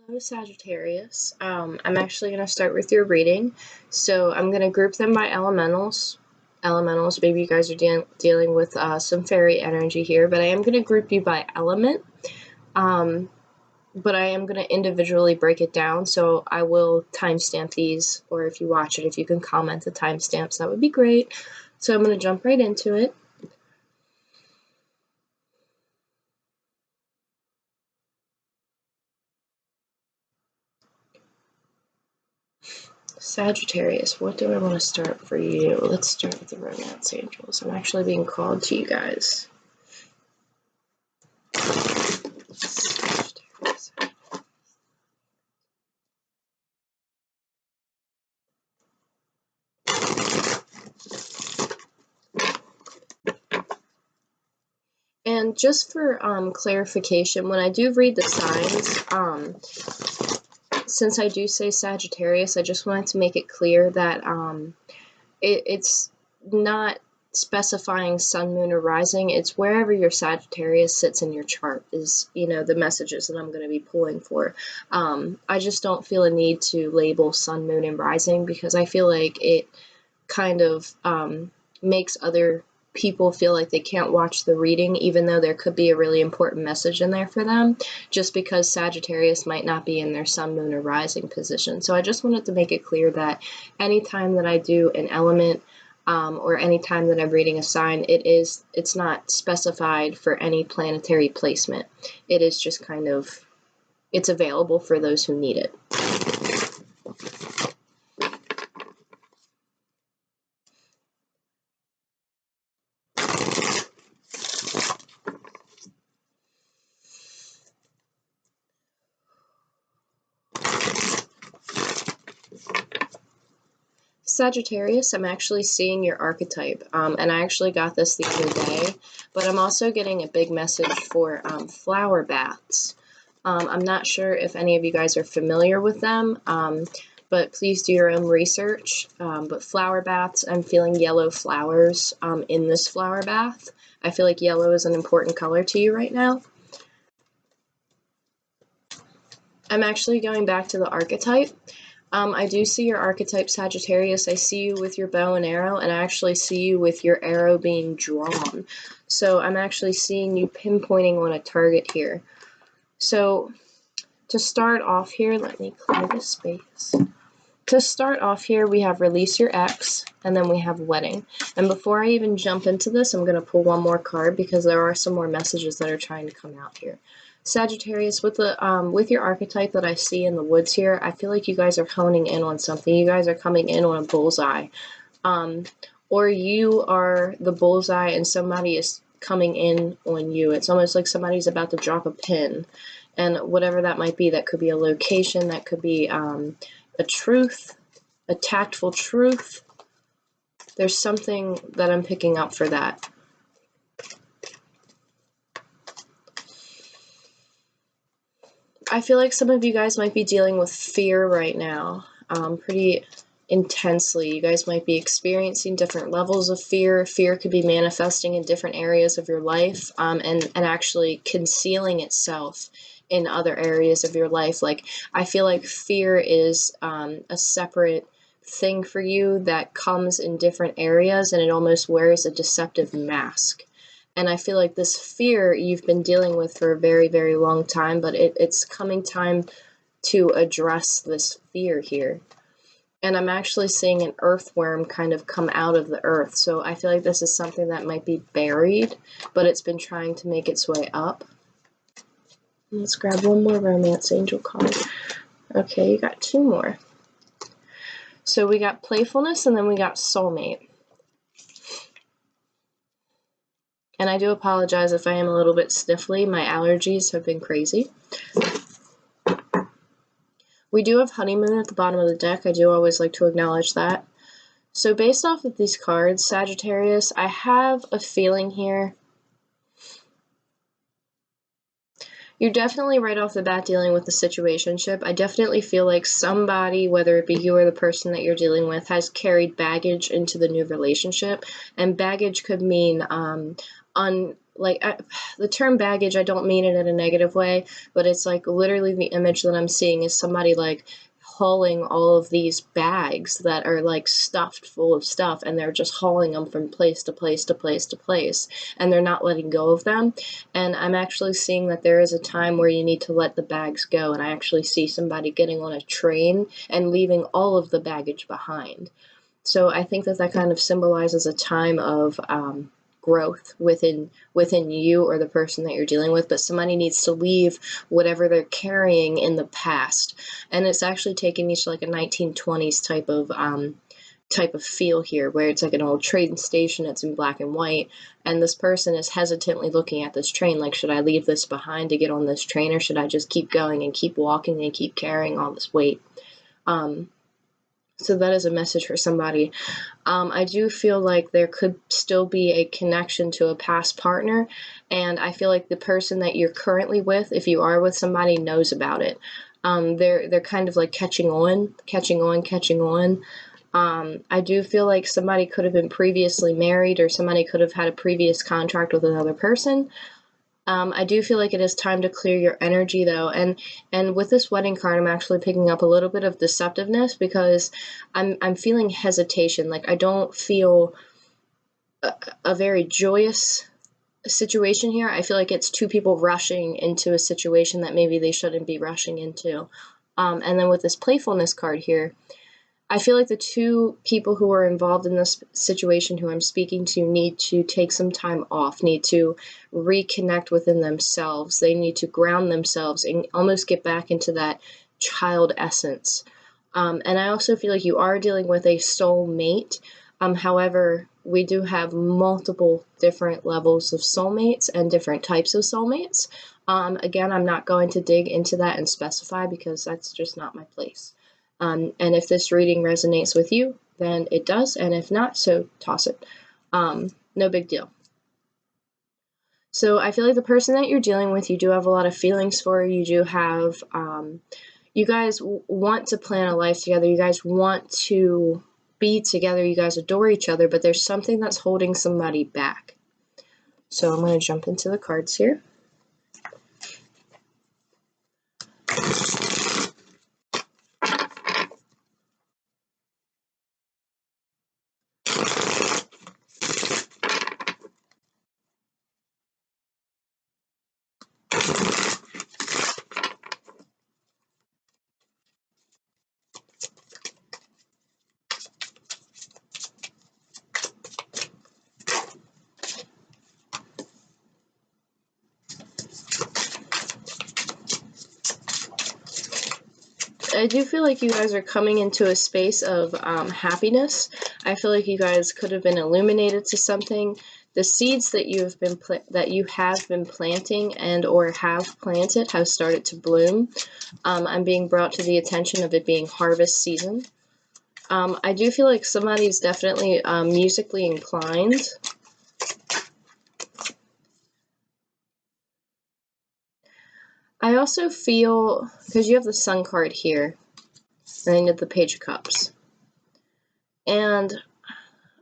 Hello, Sagittarius. I'm actually going to start with your reading. So I'm going to group them by elementals. Elementals, maybe you guys are dealing with some fairy energy here, but I am going to group you by element. But I am going to individually break it down, so I will timestamp these, or if you watch it, if you can comment the timestamps, that would be great. So I'm going to jump right into it. Sagittarius, what do I want to start for you? Let's start with the romance angels. I'm actually being called to you guys. And just for clarification, when I do read the signs, since I do say Sagittarius, I just wanted to make it clear that it's not specifying sun, moon, or rising. It's wherever your Sagittarius sits in your chart is, the messages that I'm going to be pulling for. I just don't feel a need to label sun, moon, and rising because I feel like it kind of makes other people feel like they can't watch the reading, even though there could be a really important message in there for them, just because Sagittarius might not be in their sun, moon, or rising position. So I just wanted to make it clear that anytime that I do an element, or anytime that I'm reading a sign, it's not specified for any planetary placement. It is just kind of, it's available for those who need it. Sagittarius, I'm actually seeing your archetype, and I actually got this the other day, but I'm also getting a big message for flower baths. I'm not sure if any of you guys are familiar with them, but please do your own research. But flower baths, I'm feeling yellow flowers in this flower bath. I feel like yellow is an important color to you right now. I'm actually going back to the archetype. I do see your archetype, Sagittarius. I see you with your bow and arrow, and I actually see you with your arrow being drawn. So I'm actually seeing you pinpointing on a target here. So to start off here, let me clear this space. To start off here, we have release your ex, and then we have wedding. And before I even jump into this, I'm going to pull one more card because there are some more messages that are trying to come out here. Sagittarius, with your archetype that I see in the woods here, I feel like you guys are honing in on something. You guys are coming in on a bullseye. Or you are the bullseye and somebody is coming in on you. It's almost like somebody's about to drop a pin. And whatever that might be, that could be a location, that could be a truth, a tactful truth. There's something that I'm picking up for that. I feel like some of you guys might be dealing with fear right now, pretty intensely. You guys might be experiencing different levels of fear. Fear could be manifesting in different areas of your life, and actually concealing itself in other areas of your life. Like, I feel like fear is a separate thing for you that comes in different areas, and it almost wears a deceptive mask. And I feel like this fear you've been dealing with for a very, very long time, but it's coming time to address this fear here. And I'm actually seeing an earthworm kind of come out of the earth. So I feel like this is something that might be buried, but it's been trying to make its way up. Let's grab one more romance angel card. Okay, you got two more. So we got playfulness, and then we got soulmate. And I do apologize if I am a little bit sniffly. My allergies have been crazy. We do have honeymoon at the bottom of the deck. I do always like to acknowledge that. So based off of these cards, Sagittarius, I have a feeling here. You're definitely right off the bat dealing with the situationship. I definitely feel like somebody, whether it be you or the person that you're dealing with, has carried baggage into the new relationship. And baggage could mean like, the term baggage, I don't mean it in a negative way, but it's like literally the image that I'm seeing is somebody like hauling all of these bags that are like stuffed full of stuff, and they're just hauling them from place to place to place to place, and they're not letting go of them. And I'm actually seeing that there is a time where you need to let the bags go, and I actually see somebody getting on a train and leaving all of the baggage behind. So I think that that kind of symbolizes a time of growth within you or the person that you're dealing with. But somebody needs to leave whatever they're carrying in the past, and it's actually taking me to like a 1920s type of feel here, where it's like an old train station. It's in black and white, and this person is hesitantly looking at this train, like, should I leave this behind to get on this train, or should I just keep going and keep walking and keep carrying all this weight? So that is a message for somebody. I do feel like there could still be a connection to a past partner, and I feel like the person that you're currently with, if you are with somebody, knows about it. They're kind of like catching on. I do feel like somebody could have been previously married, or somebody could have had a previous contract with another person. I do feel like it is time to clear your energy, though, and with this wedding card, I'm actually picking up a little bit of deceptiveness, because I'm feeling hesitation. Like, I don't feel a very joyous situation here. I feel like it's two people rushing into a situation that maybe they shouldn't be rushing into. And then with this playfulness card here, I feel like the two people who are involved in this situation who I'm speaking to need to take some time off, need to reconnect within themselves. They need to ground themselves and almost get back into that child essence. And I also feel like you are dealing with a soul mate. However, we do have multiple different levels of soulmates and different types of soulmates. Again, I'm not going to dig into that and specify, because that's just not my place. And if this reading resonates with you, then it does, and if not, so toss it. No big deal. So I feel like the person that you're dealing with, you do have a lot of feelings for. You do have, you guys want to plan a life together. You guys want to be together. You guys adore each other, but there's something that's holding somebody back. So I'm going to jump into the cards here. I do feel like you guys are coming into a space of happiness. I feel like you guys could have been illuminated to something. The seeds that you have been planting and or have planted have started to bloom. I'm being brought to the attention of it being harvest season. I do feel like somebody's definitely musically inclined. I also feel, because you have the Sun card here, and then you have the Page of Cups. And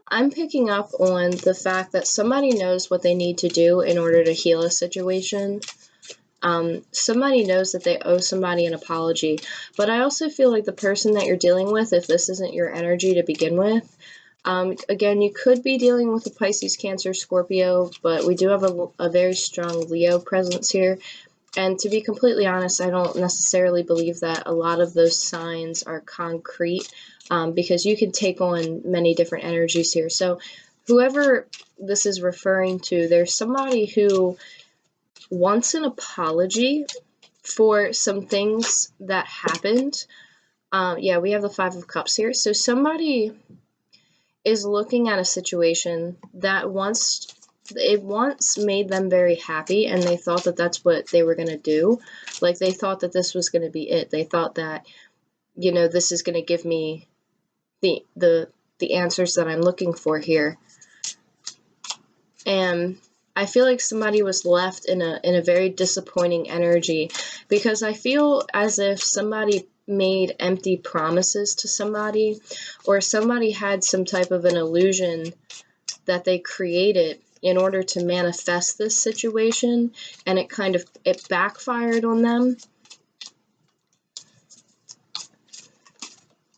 I'm picking up on the fact that somebody knows what they need to do in order to heal a situation. Somebody knows that they owe somebody an apology. But I also feel like the person that you're dealing with, if this isn't your energy to begin with, again, you could be dealing with a Pisces, Cancer, Scorpio, but we do have a very strong Leo presence here. And to be completely honest, I don't necessarily believe that a lot of those signs are concrete, because you can take on many different energies here. So whoever this is referring to, there's somebody who wants an apology for some things that happened. Yeah, we have the Five of Cups here. So somebody is looking at a situation that once made them very happy, and they thought that that's what they were going to do. Like, they thought that this was going to be it. They thought that, this is going to give me the answers that I'm looking for here. And I feel like somebody was left in a very disappointing energy, because I feel as if somebody made empty promises to somebody, or somebody had some type of an illusion that they created in order to manifest this situation, and it backfired on them.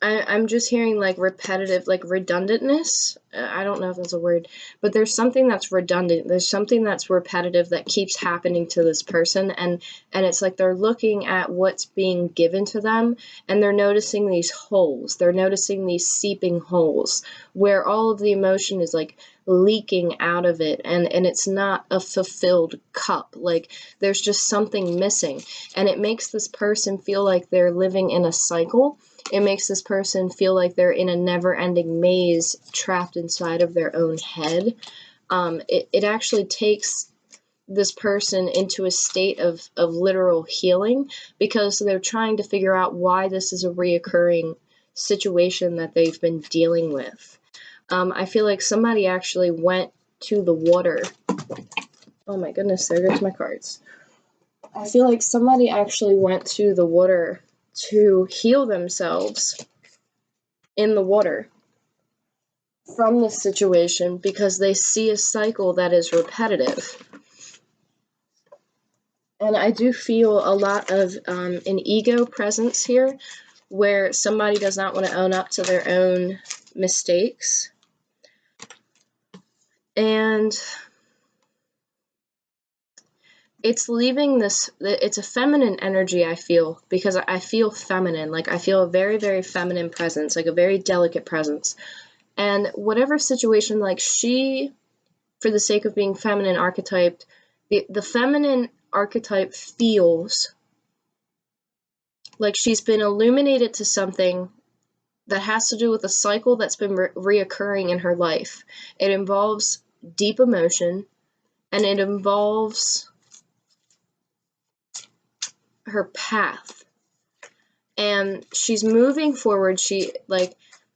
I'm just hearing like repetitive, like redundantness. I don't know if that's a word, but there's something that's redundant. There's something that's repetitive that keeps happening to this person, and it's like they're looking at what's being given to them, and they're noticing these holes. They're noticing these seeping holes where all of the emotion is like leaking out of it, and it's not a fulfilled cup. Like there's just something missing, and it makes this person feel like they're living in a cycle. It makes this person feel like they're in a never-ending maze trapped inside of their own head. It actually takes this person into a state of literal healing, because they're trying to figure out why this is a reoccurring situation that they've been dealing with. I feel like somebody actually went to the water. Oh my goodness, there goes my cards. I feel like somebody actually went to the water to heal themselves in the water from this situation, because they see a cycle that is repetitive. And I do feel a lot of an ego presence here, where somebody does not want to own up to their own mistakes. And it's leaving this, it's a feminine energy, I feel, because I feel feminine. Like I feel a very, very feminine presence, like a very delicate presence. And whatever situation, like she, for the sake of being feminine archetyped, the feminine archetype feels like she's been illuminated to something that has to do with a cycle that's been reoccurring in her life. It involves deep emotion, and it involves her path. And she's moving forward.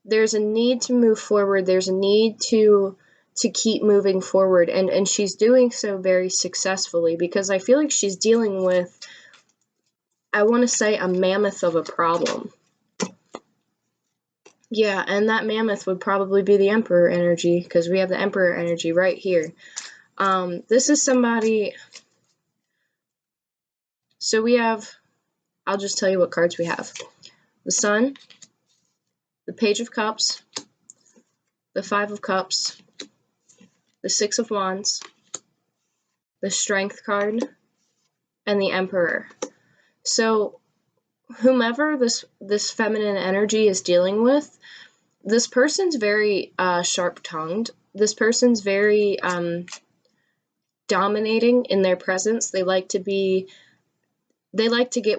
There's a need to move forward. There's a need to keep moving forward. And she's doing so very successfully, because I feel like she's dealing with, I want to say, a mammoth of a problem. Yeah, and that mammoth would probably be the Emperor energy, because we have the Emperor energy right here. This is somebody, so we have, I'll just tell you what cards we have. The Sun, the Page of Cups, the Five of Cups, the Six of Wands, the Strength card, and the Emperor. So whomever this feminine energy is dealing with, this person's very sharp-tongued. This person's very dominating in their presence. They like to get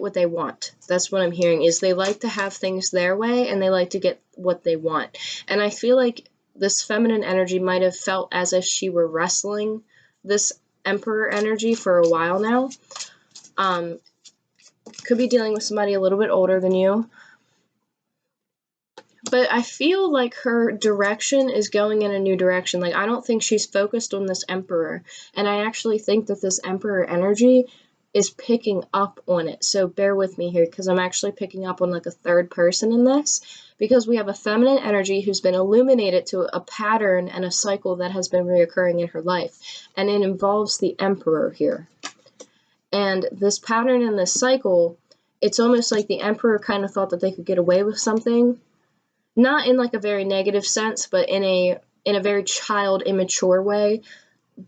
what they want. That's what I'm hearing, is they like to have things their way, and they like to get what they want. And I feel like this feminine energy might have felt as if she were wrestling this Emperor energy for a while now. Could be dealing with somebody a little bit older than you. But I feel like her direction is going in a new direction. Like, I don't think she's focused on this Emperor. And I actually think that this Emperor energy is picking up on it. So bear with me here, because I'm actually picking up on like a third person in this, because we have a feminine energy who's been illuminated to a pattern and a cycle that has been reoccurring in her life. And it involves the Emperor here. And this pattern and this cycle, it's almost like the Emperor kind of thought that they could get away with something. Not in like a very negative sense, but in a very child, immature way.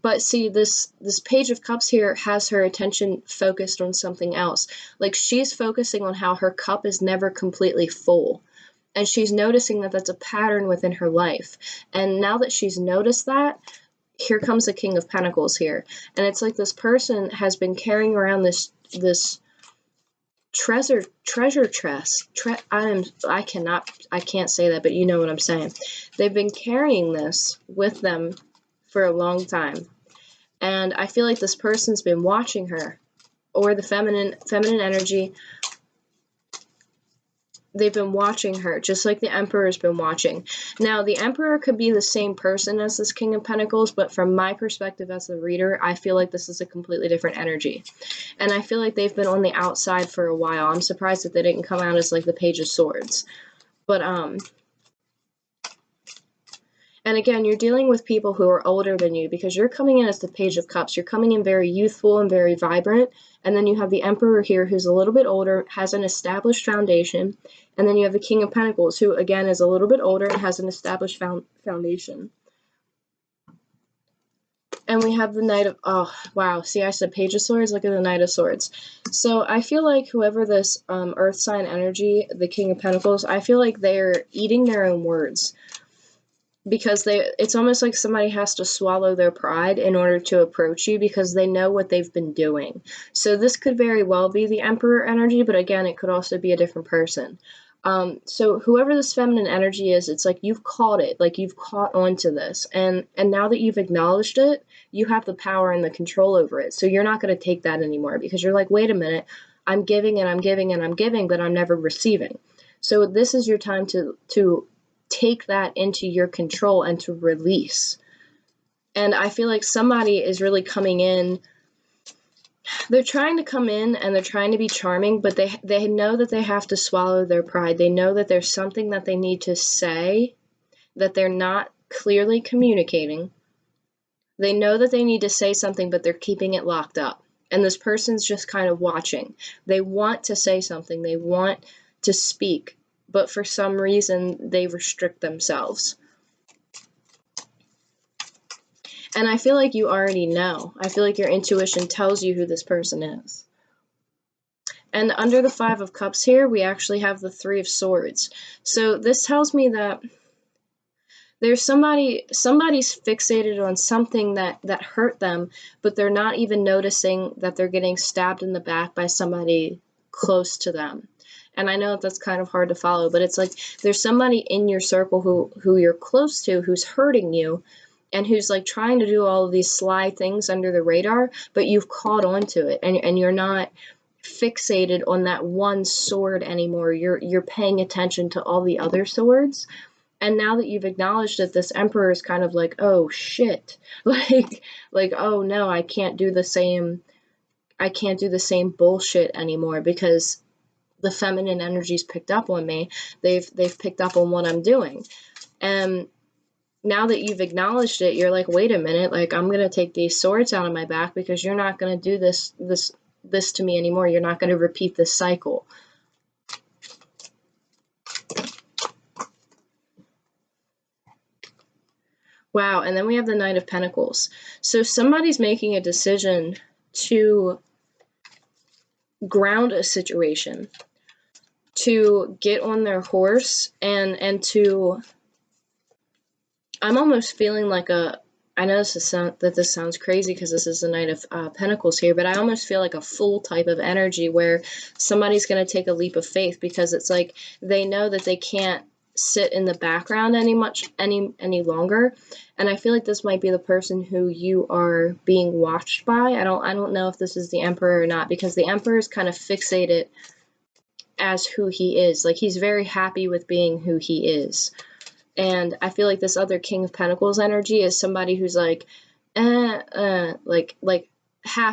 But see, this Page of Cups here has her attention focused on something else. Like, she's focusing on how her cup is never completely full. And she's noticing that that's a pattern within her life. And now that she's noticed that, here comes the King of Pentacles here. And it's like this person has been carrying around this treasure chest. I can't say that, but you know what I'm saying. They've been carrying this with them for a long time. And I feel like this person's been watching her, or the feminine energy. They've been watching her, just like the Emperor's been watching. Now, the Emperor could be the same person as this King of Pentacles, but from my perspective as the reader, I feel like this is a completely different energy. And I feel like they've been on the outside for a while. I'm surprised that they didn't come out as like the Page of Swords. But, And again, you're dealing with people who are older than you because you're coming in as the Page of Cups. You're coming in very youthful and very vibrant. And then you have the Emperor here who's a little bit older, has an established foundation. And then you have the King of Pentacles who, again, is a little bit older and has an established foundation. And we have the Knight of, oh, wow. See, I said Page of Swords. Look at the Knight of Swords. So I feel like whoever this Earth sign energy, the King of Pentacles, I feel like they're eating their own words. Because it's almost like somebody has to swallow their pride in order to approach you because they know what they've been doing. So this could very well be the Emperor energy, but again, it could also be a different person. So whoever this feminine energy is, it's like you've caught it, like you've caught onto this. And now that you've acknowledged it, you have the power and the control over it. So you're not going to take that anymore because you're like, wait a minute, I'm giving and I'm giving and I'm giving, but I'm never receiving. So this is your time to take that into your control and to release. And I feel like somebody is really coming in. They're trying to come in and they're trying to be charming, but they know that they have to swallow their pride. They know that there's something that they need to say that they're not clearly communicating. They know that they need to say something, but they're keeping it locked up. And this person's just kind of watching. They want to say something. They want to speak, but for some reason they restrict themselves. And I feel like you already know. I feel like your intuition tells you who this person is. And under the Five of Cups here, we actually have the Three of Swords. So this tells me that there's somebody's fixated on something that hurt them, but they're not even noticing that they're getting stabbed in the back by somebody close to them. And I know that's kind of hard to follow, but it's like there's somebody in your circle who you're close to who's hurting you and who's like trying to do all of these sly things under the radar, but you've caught on to it and you're not fixated on that one sword anymore. You're paying attention to all the other swords. And now that you've acknowledged it, this Emperor is kind of like, oh shit. Like, oh no, I can't do the same bullshit anymore because the feminine energy's picked up on me. They've picked up on what I'm doing. And now that you've acknowledged it, you're like, wait a minute, like I'm gonna take these swords out of my back because you're not gonna do this to me anymore. You're not gonna repeat this cycle. Wow, and then we have the Knight of Pentacles. So somebody's making a decision to ground a situation, to get on their horse and to, I'm almost feeling like I know this sounds crazy because this is the Knight of Pentacles here, but I almost feel like a full type of energy where somebody's going to take a leap of faith because it's like they know that they can't sit in the background any longer. And I feel like this might be the person who you are being watched by. I don't know if this is the Emperor or not, because the Emperor is kind of fixated as who he is. Like he's very happy with being who he is. And I feel like this other King of Pentacles energy is somebody who's like half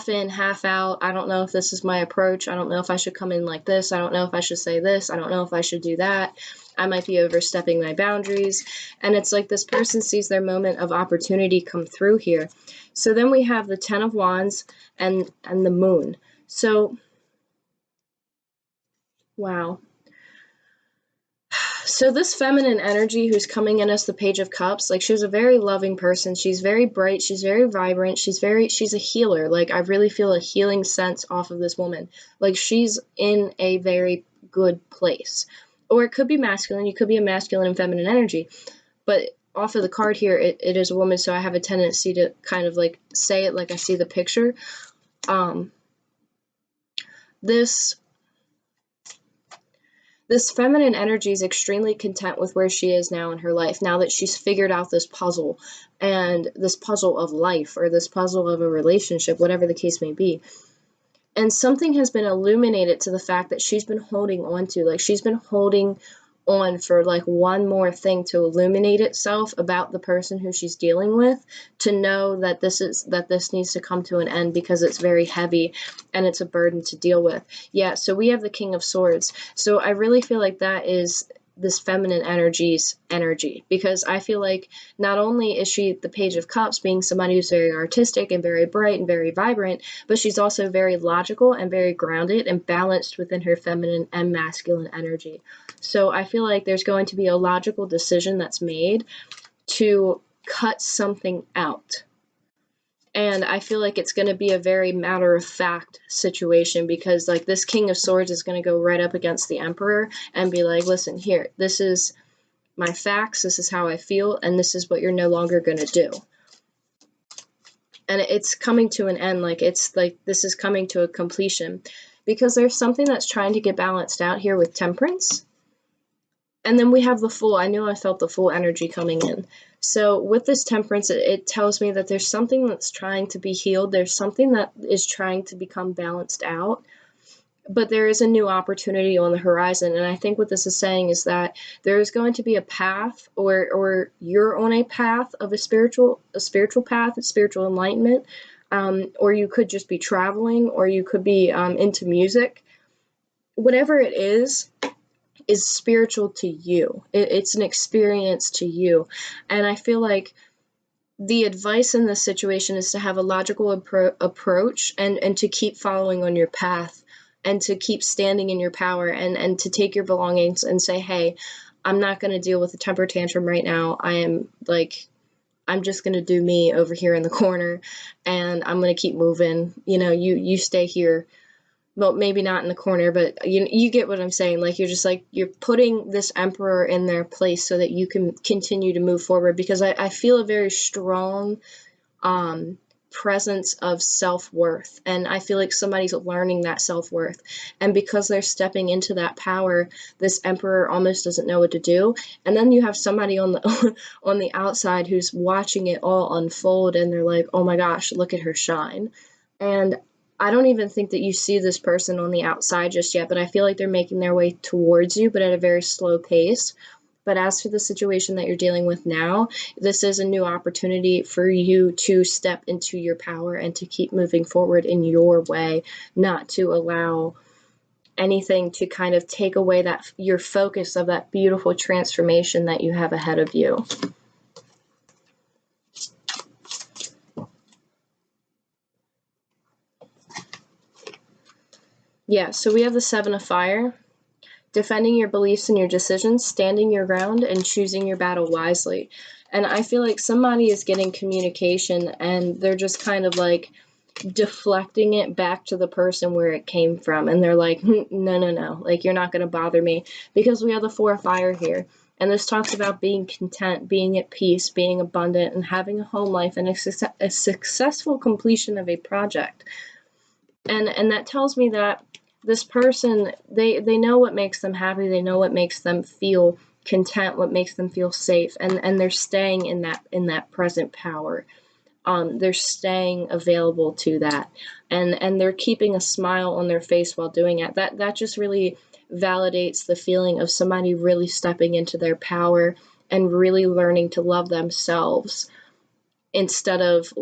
in, half out. I don't know if this is my approach. I don't know if I should come in like this. I don't know if I should say this. I don't know if I should do that. I might be overstepping my boundaries. And it's like this person sees their moment of opportunity come through here. So then we have the Ten of Wands and the Moon. So, wow. So this feminine energy who's coming in as the Page of Cups, like she's a very loving person. She's very bright. She's very vibrant. She's a healer. Like I really feel a healing sense off of this woman. Like she's in a very good place. Or it could be masculine. You could be a masculine and feminine energy. But off of the card here, it is a woman. So I have a tendency to kind of like say it like I see the picture. This feminine energy is extremely content with where she is now in her life, now that she's figured out this puzzle, and this puzzle of life, or this puzzle of a relationship, whatever the case may be. And something has been illuminated to the fact that she's been holding on to, like she's been holding on for like one more thing to illuminate itself about the person who she's dealing with, to know that this needs to come to an end because it's very heavy and it's a burden to deal with. Yeah, so we have the King of Swords. So I really feel like that is this feminine energy, because I feel like not only is she the Page of Cups, being somebody who's very artistic and very bright and very vibrant, but she's also very logical and very grounded and balanced within her feminine and masculine energy. So I feel like there's going to be a logical decision that's made to cut something out. And I feel like it's going to be a very matter-of-fact situation, because like this King of Swords is going to go right up against the Emperor and be like, listen, here, this is my facts, this is how I feel, and this is what you're no longer going to do. And it's coming to an end, like it's like this is coming to a completion, because there's something that's trying to get balanced out here with Temperance. And then we have the Fool. I knew I felt the Fool energy coming in. So with this Temperance, it tells me that there's something that's trying to be healed. There's something that is trying to become balanced out. But there is a new opportunity on the horizon. And I think what this is saying is that there is going to be a path, or you're on a path of a spiritual path, a spiritual enlightenment. Or you could just be traveling, or you could be into music. Whatever it is spiritual to you. It's an experience to you. And I feel like the advice in this situation is to have a logical approach, and to keep following on your path, and to keep standing in your power, and to take your belongings and say, hey, I'm not going to deal with a temper tantrum right now. I'm just going to do me over here in the corner, and I'm going to keep moving. You stay here. Well, maybe not in the corner, but you get what I'm saying. Like, you're putting this Emperor in their place so that you can continue to move forward, because I feel a very strong presence of self-worth, and I feel like somebody's learning that self-worth, and because they're stepping into that power, this Emperor almost doesn't know what to do. And then you have somebody on the on the outside who's watching it all unfold, and they're like, oh my gosh, look at her shine. And I don't even think that you see this person on the outside just yet, but I feel like they're making their way towards you, but at a very slow pace. But as for the situation that you're dealing with now, this is a new opportunity for you to step into your power and to keep moving forward in your way, not to allow anything to kind of take away your focus of that beautiful transformation that you have ahead of you. Yeah, so we have the Seven of Fire. Defending your beliefs and your decisions, standing your ground, and choosing your battle wisely. And I feel like somebody is getting communication, and they're just kind of like deflecting it back to the person where it came from. And they're like, no, like, you're not going to bother me, because we have the Four of Fire here. And this talks about being content, being at peace, being abundant, and having a home life, and a successful completion of a project. And that tells me that this person, they know what makes them happy, they know what makes them feel content, what makes them feel safe, and they're staying in that present power. They're staying available to that, and they're keeping a smile on their face while doing it. That just really validates the feeling of somebody really stepping into their power and really learning to love themselves, instead of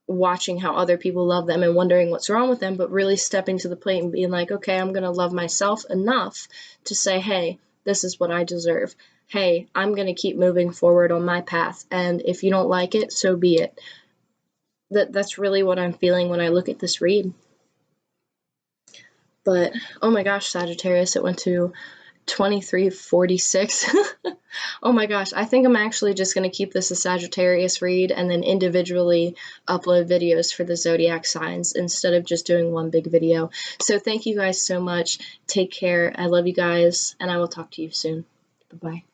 watching how other people love them and wondering what's wrong with them, but really stepping to the plate and being like, okay, I'm going to love myself enough to say, hey, this is what I deserve. Hey, I'm going to keep moving forward on my path. And if you don't like it, so be it. That's really what I'm feeling when I look at this read. But, oh my gosh, Sagittarius, it went to 2346. Oh my gosh, I think I'm actually just going to keep this a Sagittarius read and then individually upload videos for the zodiac signs instead of just doing one big video. So thank you guys so much. Take care. I love you guys, and I will talk to you soon. Bye-bye.